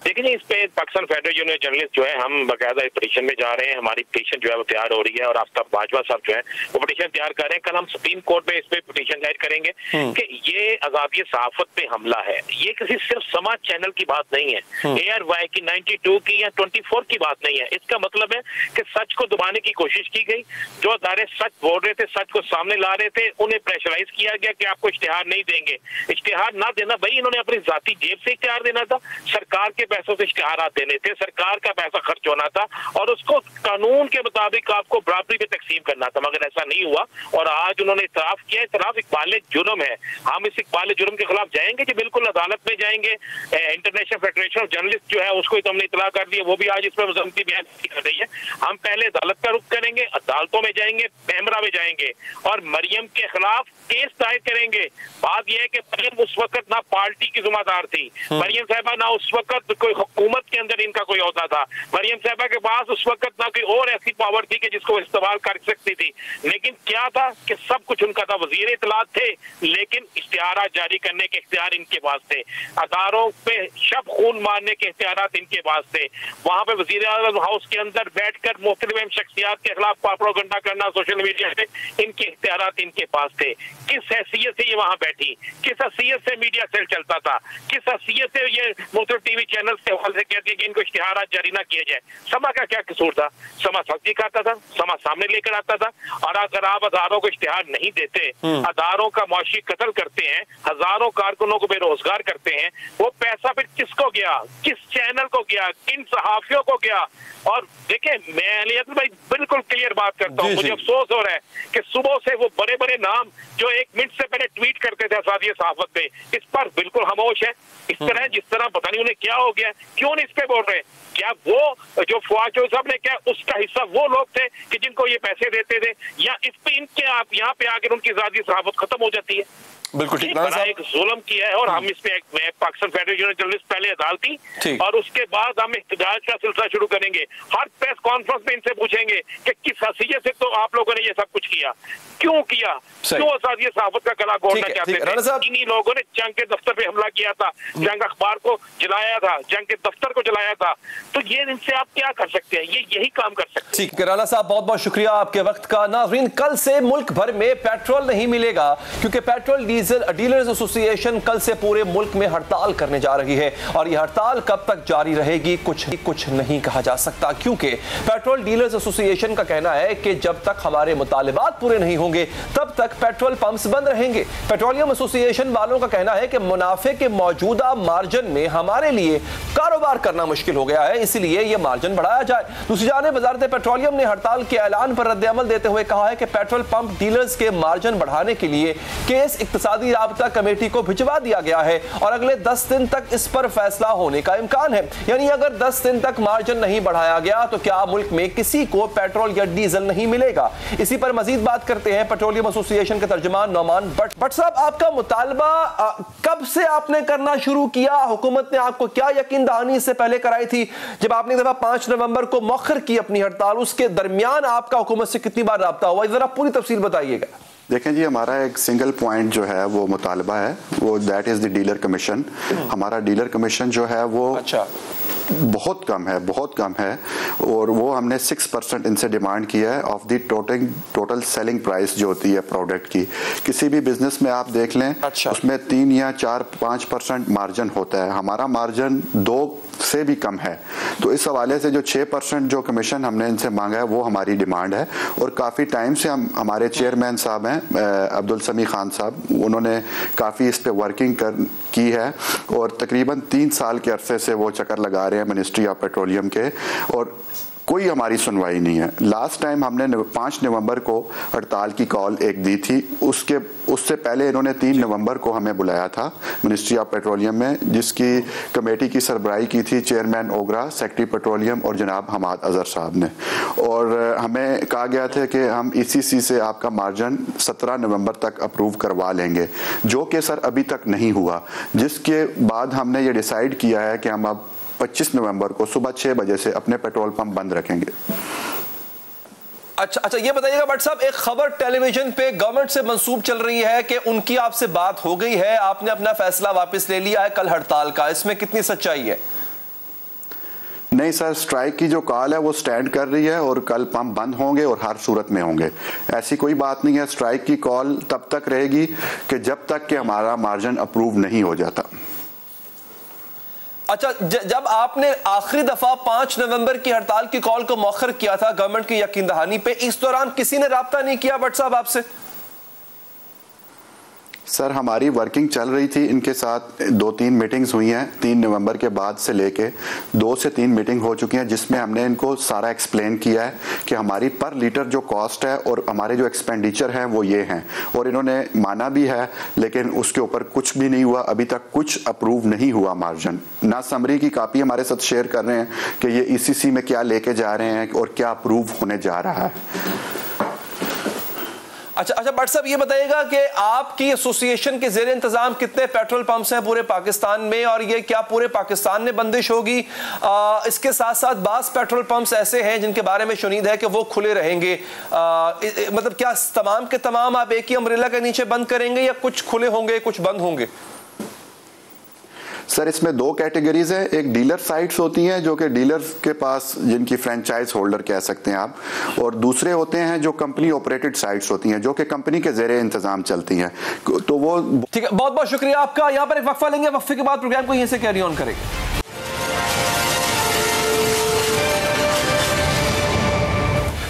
دیکھیں جی، اس پہ پاکستان فیڈرل یونین جرنلسٹ جو ہے ہم باقاعدہ پٹیشن میں جا رہے ہیں، ہماری پٹیشن جو ہے وہ تیار ہو رہی ہے اور آفتاب باجوہ صاحب جو ہے وہ پٹیشن تیار کر رہے ہیں۔ کل ہم سپریم کورٹ میں اس پہ پٹیشن دائر کریں گے کہ یہ آزادی صحافت پہ حملہ ہے، یہ کسی صرف سماج چینل کی بات نہیں ہے، ARY کی 92 کی یا 24 کی بات نہیں ہے۔ اس کا مطلب ہے کہ سچ کو دبانے کی کوشش کی گئی، جو ادارے سچ بول رہے تھے، سچ کو سامنے لا رہے تھے، انہیں پریشرائز کیا گیا کہ آپ کو اشتہار نہیں دیں گے۔ اشتہار نہ دینا بھائی، انہوں نے اپنی ذاتی جیب سے اشتہار دینا تھا، سرکار کے پیسوں سے اشتہارات دینے تھے، سرکار کا پیسہ خرچ ہونا تھا اور اس کو قانون کے مطابق آپ کو برابری پہ تقسیم کرنا تھا، مگر ایسا نہیں ہوا اور آج انہوں نے اعتراف کیا۔ اعتراف اقبال جرم ہے، ہم اس اقبال جرم کے خلاف جائیں گے کہ بالکل عدالت میں جائیں گے۔ انٹرنیشنل فیڈریشن آف جرنلسٹ جو ہے اس کو ہم نے اطلاع کر دی ہے، وہ بھی آج اس میں مذمتی بیان کر رہی ہے۔ ہم پہلے عدالت کا رخ کریں گے، عدالتوں میں جائیں گے، پیمرا میں جائیں گے اور مریم کے خلاف کیس دائر کریں گے۔ بات یہ ہے کہ مریم اس وقت نہ پارٹی کی ذمہ دار تھی، مریم صاحبہ نہ اس وقت کوئی حکومت کے اندر ان کا کوئی عہدہ تھا، مریم صاحبہ کے پاس اس وقت نہ کوئی اور ایسی پاور تھی کہ جس کو استعمال کر سکتی تھی، لیکن کیا تھا کہ سب کچھ ان کا تھا۔ وزیر اطلاعات تھے لیکن اشتہارات جاری کرنے کے اختیار ان کے پاس تھے، اداروں پہ شب خون مارنے کے اختیارات ان کے پاس تھے، وہاں پہ وزیر اعظم ہاؤس کے اندر بیٹھ کر مختلف شخصیات کے خلاف پروپیگنڈا کرنا سوشل میڈیا پہ، ان کے اختیارات ان کے پاس تھے۔ کس حیثیت سے یہ وہاں بیٹھی، کس حیثیت سے میڈیا سیل چلتا تھا، کس حیثیت سے یہ مختلف ٹی وی چینلز کے حوالے سے کہتی ہے کہ ان کو اشتہارات جاری نہ کیے جائے۔ سما کا کیا قصور تھا؟ سما سچ دکھاتا تھا، سما سامنے لے کر آتا تھا، اور اگر آپ اداروں کو اشتہار نہیں دیتے، اداروں کا معاشی قتل کرتے ہیں، ہزاروں کارکنوں کو بے روزگار کرتے ہیں، وہ پیسہ پھر کس کو گیا، کس چینل کو گیا، کن صحافیوں کو گیا؟ اور دیکھیں میں علی حضرت بھائی بالکل کلیئر بات کرتا ہوں، مجھے افسوس ہو رہا ہے کہ صبح سے وہ بڑے بڑے نام جو 1 منٹ سے پہلے ٹویٹ کرتے تھے آزادی صحافت پہ، اس پر بالکل خاموش ہے۔ اس طرح جس طرح پتہ نہیں انہیں کیا ہو گیا، کیوں نہیں اس پہ بول رہے؟ کیا وہ جو فواد چودھری صاحب نے کیا اس کا حصہ وہ لوگ تھے کہ جن کو یہ پیسے دیتے تھے، یا اس پہ ان کے آپ یہاں پہ آ کر ان کی ذاتی صحافت ختم ہو جاتی ہے؟ بالکل ٹھیک، ایک ظلم کیا ہے اور ہم اس پہ پاکستان فیڈرل یونین جرنلسٹ پہلے عدالتی اور اس کے بعد ہم احتجاج کا سلسلہ شروع کریں گے۔ ہر پریس کانفرنس میں ان سے پوچھیں گے کہ کس حیثیت سے تو آپ لوگوں نے یہ سب کچھ کیا، کیوں کیا، کیوں آزادی صحافت کا گلا گھونٹنا چاہتے تھے؟ انہی لوگوں نے جنگ کے دفتر پہ حملہ کیا تھا، جنگ اخبار کو جلایا تھا، جنگ کے دفتر کو جلایا تھا، تو یہ ان سے آپ کیا کر سکتے ہیں؟ یہ یہی کام کر سکتے ہیں۔ ٹھیک، رانا صاحب بہت بہت شکریہ آپ کے وقت کا۔ ناظرین، کل سے ملک بھر میں پیٹرول نہیں ملے گا کیونکہ پیٹرول ڈیزل ڈیلرز ایسوسی ایشن کل سے پورے ملک میں ہڑتال کرنے جا رہی ہے، اور یہ ہڑتال کب تک جاری رہے گی کچھ نہیں کہا جا سکتا، کیونکہ پیٹرول ڈیلرز ایسوسی ایشن کا کہنا ہے کہ جب تک ہمارے مطالبات پورے نہیں ہوں گے تب تک پیٹرول پمپس بند رہیں گے۔ پیٹرولیم ایسوسی ایشن والوں کا کہنا ہے کہ منافع کے موجودہ مارجن میں ہمارے لیے کاروبار کرنا مشکل ہو گیا ہے، اسی لیے یہ مارجن بڑھایا جائے۔ دوسری جانب وزارت پیٹرولیم نے ہڑتال کے اعلان پر رد عمل دیتے ہوئے کہا ہے کہ پیٹرول پمپ ڈیلرز کے مارجن بڑھانے کے لیے کیس اقتصادی رابطہ کمیٹی کو بھجوا دیا گیا ہے اور اگلے 10 دن تک اس پر فیصلہ ہونے کا امکان ہے۔ یعنی اگر 10 دن تک مارجن نہیں بڑھایا گیا تو کیا ملک میں کسی کو پیٹرول یا ڈیزل نہیں ملے گا؟ اسی پر مزید بات کرتے ہیں پیٹرولیم ایسوسی ایشن کے ترجمان نعمان بٹ صاحب، آپ کا مطالبہ کب سے آپ نے کرنا شروع کیا؟ حکومت نے آپ کو کیا یقین دہانی اس سے پہلے کرائی تھی جب آپ نے دفعہ 5 نومبر کو مؤخر کی اپنی ہڑتال؟ اس کے درمیان آپ کا حکومت سے کتنی بار رابطہ ہوا؟ ذرا پوری تفصیل بتائیے گا۔ دیکھیں جی، ہمارا ایک سنگل پوائنٹ جو ہے وہ مطالبہ ہے، وہ that is the dealer commission. ہمارا ڈیلر کمیشن جو ہے وہ بہت کم ہے اور وہ ہم نے 6% ان سے ڈیمانڈ کیا ہے of the total selling price جو ہوتی ہے پروڈکٹ کی. کسی بھی بزنس میں آپ دیکھ لیں اس میں 3 یا 4-5% مارجن ہوتا ہے, ہمارا مارجن 2 سے بھی کم ہے. تو اس حوالے سے جو 6% جو کمیشن ہم نے ان سے مانگا ہے وہ ہماری ڈیمانڈ ہے. اور کافی ٹائم سے ہمارے چیئرمین صاحب ہیں عبدالسمیع خان صاحب, انہوں نے کافی اس پہ ورکنگ کی ہے اور تقریباً 3 سال کے عرصے سے وہ چکر لگا رہے ہیں منسٹری آف پیٹرولیم کے, اور کوئی ہماری سنوائی نہیں ہے. لاسٹ ٹائم ہم نے 5 نومبر کو ہڑتال کی کال ایک دی تھی, اس سے پہلے انہوں نے 3 نومبر کو ہمیں بلایا تھا منسٹری آف پیٹرولیم میں, جس کی کمیٹی کی سربراہی کی تھی چیئرمین اوگرا, سیکرٹری پیٹرولیم اور جناب حماد اظہر صاحب نے. اور ہمیں کہا گیا تھا کہ ہم ECC سے آپ کا مارجن 17 نومبر تک اپروو کروا لیں گے, جو کہ سر ابھی تک نہیں ہوا, جس کے بعد ہم نے یہ ڈیسائیڈ کیا ہے کہ ہم اب 25 نومبر کو صبح 6 بجے سے اپنے پیٹرول پمپ بند رکھیں گے. اچھا یہ بتائیے گا بٹ صاحب, ایک خبر ٹیلی ویژن پہ گورنمنٹ سے منسوب چل رہی ہے کہ ان کی آپ سے بات ہو گئی ہے, آپ نے اپنا فیصلہ واپس لے لیا ہے کل ہڑتال کا, اس میں کتنی سچائی ہے؟ نہیں سر, سٹرائک کی جو کال ہے وہ سٹینڈ کر رہی ہے اور کل پمپ بند ہوں گے اور ہر صورت میں ہوں گے. ایسی کوئی بات نہیں ہے, سٹرائک کی کال تب تک رہے گی کہ جب تک کہ ہمارا مارجن اپروو نہیں ہو جاتا. اچھا, جب آپ نے آخری دفعہ 5 نومبر کی ہڑتال کی کال کو مؤخر کیا تھا گورنمنٹ کی یقین دہانی پہ, اس دوران کسی نے رابطہ نہیں کیا بٹ صاحب آپ سے؟ سر ہماری ورکنگ چل رہی تھی, ان کے ساتھ 2-3 میٹنگز ہوئی ہیں 3 نومبر کے بعد سے لے کے 2 سے 3 میٹنگ ہو چکی ہیں, جس میں ہم نے ان کو سارا ایکسپلین کیا ہے کہ ہماری پر لیٹر جو کاسٹ ہے اور ہمارے جو ایکسپینڈیچر ہیں وہ یہ ہیں, اور انہوں نے مانا بھی ہے, لیکن اس کے اوپر کچھ بھی نہیں ہوا, ابھی تک کچھ اپروو نہیں ہوا مارجن. نہ سمری کی کاپی ہمارے ساتھ شیئر کر رہے ہیں کہ یہ ECC میں کیا لے کے جا رہے ہیں اور کیا اپروو ہونے جا رہا ہے. اچھا بٹ صاحب یہ بتائیے گا کہ آپ کی ایسوسی ایشن کے زیر انتظام کتنے پیٹرول پمپس ہیں پورے پاکستان میں, اور یہ کیا پورے پاکستان میں بندش ہوگی؟ اس کے ساتھ ساتھ بعض پیٹرول پمپس ایسے ہیں جن کے بارے میں شنید ہے کہ وہ کھلے رہیں گے, مطلب کیا تمام کے تمام آپ ایک ہی امبریلا کے نیچے بند کریں گے یا کچھ کھلے ہوں گے کچھ بند ہوں گے؟ سر اس میں 2 کیٹیگریز ہیں, ایک ڈیلر سائٹس ہوتی ہیں جو کہ ڈیلرز کے پاس جن کی فرینچائز ہولڈر کہہ سکتے ہیں آپ, اور دوسرے ہوتے ہیں جو کمپنی آپریٹڈ سائٹس ہوتی ہیں جو کہ کمپنی کے زیر انتظام چلتی ہیں. تو وہ ٹھیک ہے, بہت بہت شکریہ آپ کا. یہاں پر ایک وقفہ لیں گے, وقفے کے بعد پروگرام کو یہیں سے کیری آن کریں گے.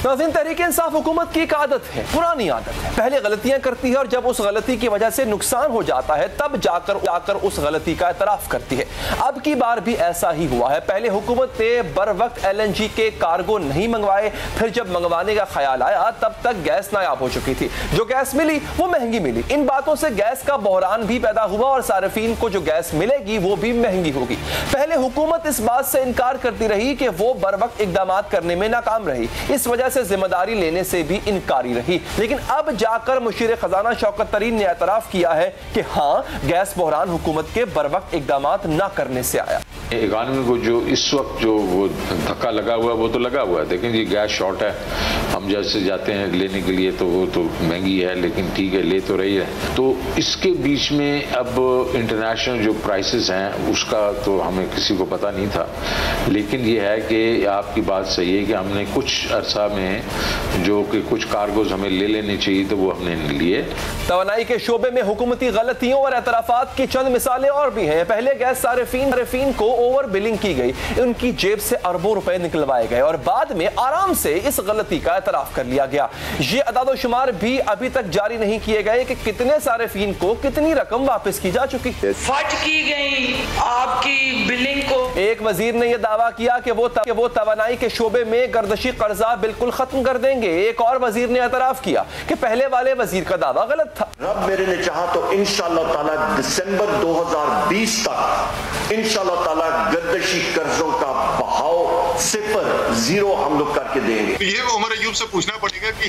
ناظرین, تحریک انصاف حکومت کی ایک عادت ہے, پرانی عادت ہے, پہلے غلطیاں کرتی ہے اور جب اس غلطی کی وجہ سے نقصان ہو جاتا ہے تب جا کر اس غلطی کا اعتراف کرتی ہے. اب کی بار بھی ایسا ہی ہوا ہے. پہلے حکومت نے بر وقت LNG کے کارگو نہیں منگوائے, پھر جب منگوانے کا خیال آیا تب تک گیس نایاب ہو چکی تھی, جو گیس ملی وہ مہنگی ملی. ان باتوں سے گیس کا بحران بھی پیدا ہوا اور صارفین کو جو گیس ملے گی وہ بھی مہنگی ہوگی. پہلے حکومت اس بات سے انکار کرتی رہی کہ وہ بر وقت اقدامات کرنے میں ناکام رہی, اس وجہ سے ذمہ داری لینے سے بھی انکاری رہی, لیکن اب جا کر مشیر خزانہ شوکت ترین نے اعتراف کیا ہے کہ ہاں گیس بحران حکومت کے بر وقت اقدامات نہ کرنے سے آیا. اکانومی کو جو اس وقت جو وہ دھکا لگا ہوا ہے وہ تو لگا ہوا ہے. دیکھیں جی گیس شارٹ ہے, ہم جیسے جاتے ہیں لینے کے لیے تو وہ تو مہنگی ہے, لیکن ٹھیک ہے لے تو رہی ہے. تو اس کے بیچ میں اب انٹرنیشنل جو پرائسز ہیں اس کا تو ہمیں کسی کو پتہ نہیں تھا, لیکن یہ ہے کہ آپ کی بات صحیح ہے کہ ہم نے کچھ عرصہ میں جو کہ کچھ کارگوز ہمیں لے لینے چاہیے تو وہ ہم نے لیے. توانائی کے شعبے میں حکومتی غلطیوں اور اعترافات کی چند مثالیں اور بھی ہیں. پہلے گیس صارفین کو اوور بلنگ کی گئی, ان کی جیب سے اربوں روپے نکلوائے گئے اور بعد میں آرام سے اس غلطی کا اعتراف کر لیا گیا. یہ اعداد و شمار بھی ابھی تک جاری نہیں کیے گئے کہ کتنے صارفین کو کتنی رقم واپس کی جا چکی. فٹ کی گئی آپ کی بلنگ کو. ایک وزیر نے یہ دعویٰ کیا کہ وہ توانائی کے شعبے میں گردشی قرضہ بالکل ختم کر دیں گے. ایک اور وزیر نے اعتراف کیا کہ پہلے والے وزیر کا دعویٰ غلط تھا. رب میرے نے چاہا تو انشاءاللہ تعالی دسمبر 2020 تک انشاءاللہ تعالی گردشی قرضوں کا بہاؤ 0 ہم لوگ کر کے دیں گے. یہ عمر ایوب سے پوچھنا پڑے گا کہ